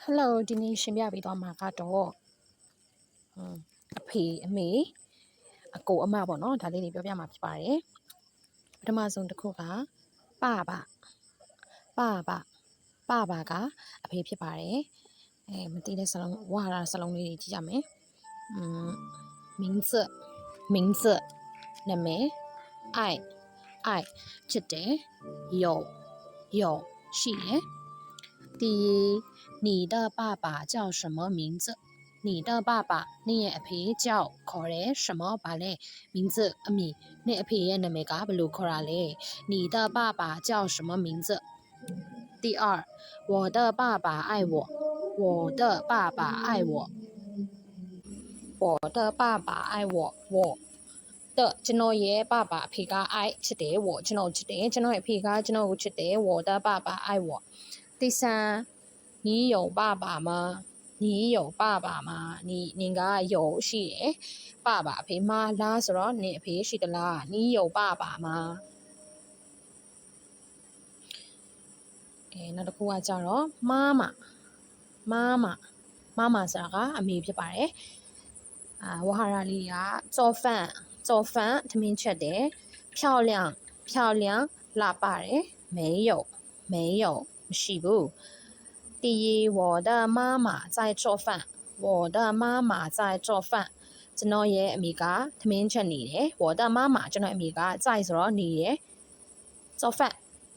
Hello ဒီနေ့ရှင်းပြပေးသွားမှာကတော့အဖေအမေအကိုအမပေါ့နော်ဒါလေးတွေပြောပြမှာဖြစ်ပါတယ်ပထမဆုံးတစ်ခုက爸爸ကအဖေဖြစ်ပါတယ်မသိတဲ့စလုံးဝါရစလုံးလေးတွေကြည့်ကြမယ်名字နာမည်爱ချစ်တယ်有ရှိတယ်第一你的爸爸叫什么名字你的爸爸你ရဲ့အဖေ叫ခေါ်တယ်什么ဘာလဲ名字အမည်နဲ့အဖေရဲ့နာမည်ကဘယ်လိုခေါ်တာလဲ你的爸爸叫什么名字第二我的爸爸爱我的爸爸爱我的爸爸爱我的ကျွန်တော်ရဲ့爸爸အဖေက愛ချစ်တယ်我ကျွန်တော်ချစ်တယ်ကျွန်တော်ရဲ့အဖေကကျွန်တော်ကိုချစ်တယ်我的爸爸爱我第三你有爸爸吗你有爸爸吗你က有ရှိတယ်爸爸အဖေမလားဆိုတော့နင်အဖေရှိသလား你有爸爸吗နောက်တစ်ခုကကြတော့妈妈ဆိုတာကအမေဖြစ်ပါတယ်ဝါဟာရလေးက做饭ထမင်းချက်တယ်漂亮လှပါတယ်没有မရှိဘူး第一我的妈妈在做饭ကျွန်တော်ရဲ့အမေကထမင်းချက်နေတယ်我的妈妈ကျွန်တော်အမေက在ဆိုတော့နေတယ်做饭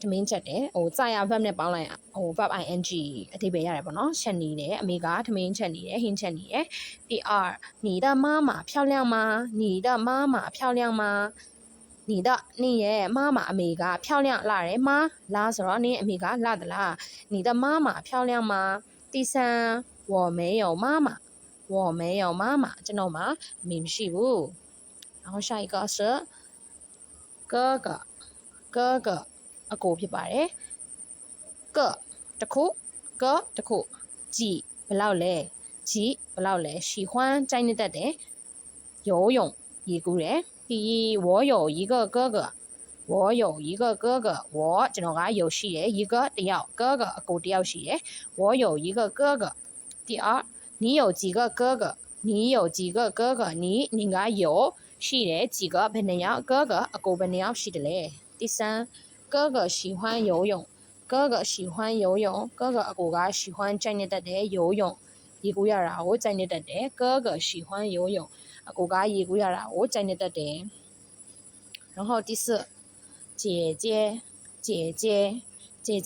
ထမင်းချက်တယ်在ရ verb နဲ့ပေါင်းလိုက်verb ing အဓိပ္ပာယ်ရတယ်ပေါ့နော်ချက်နေတယ်အမေကထမင်းချက်နေတယ်ဟင်းချက်နေတယ်第二你的妈妈漂亮吗你的妈妈漂亮吗你ရဲ့妈妈အမေက漂亮လာတယ်မလားဆိုတော့နင်အမေကလာသလား你的妈妈漂亮吗第三我没有妈妈ကျွန်တော်မှာအမေမရှိဘူး然后下一个是哥哥အကိုဖြစ်ပါတယ်ကတစ်ခုကြည်ဘယ်လောက်လဲ喜欢ကြိုက်နေတတ်တယ်游泳ရေကူးတယ်第一我有一个哥哥我ကျွန်တော်က有ရှိတယ်一个တယောက်哥哥အကိုတယောက်ရှိတယ်我有一个哥哥第二你有几个哥哥你က有ရှိတယ်几个ဘယ်နှယောက်哥哥အကိုဘယ်နှယောက်ရှိတယ်လဲ第三哥哥喜欢游泳哥哥အကိုက喜欢ကြိုက်နေတတ်တယ်游泳ရေကူးရတာကိုကြိုက်နေတတ်တယ်哥哥喜欢游泳အကိုကရေကူးရတာကိုကြိုက်နေတတ်တယ်然后第四姐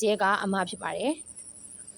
姐ကအမဖြစ်ပါတယ်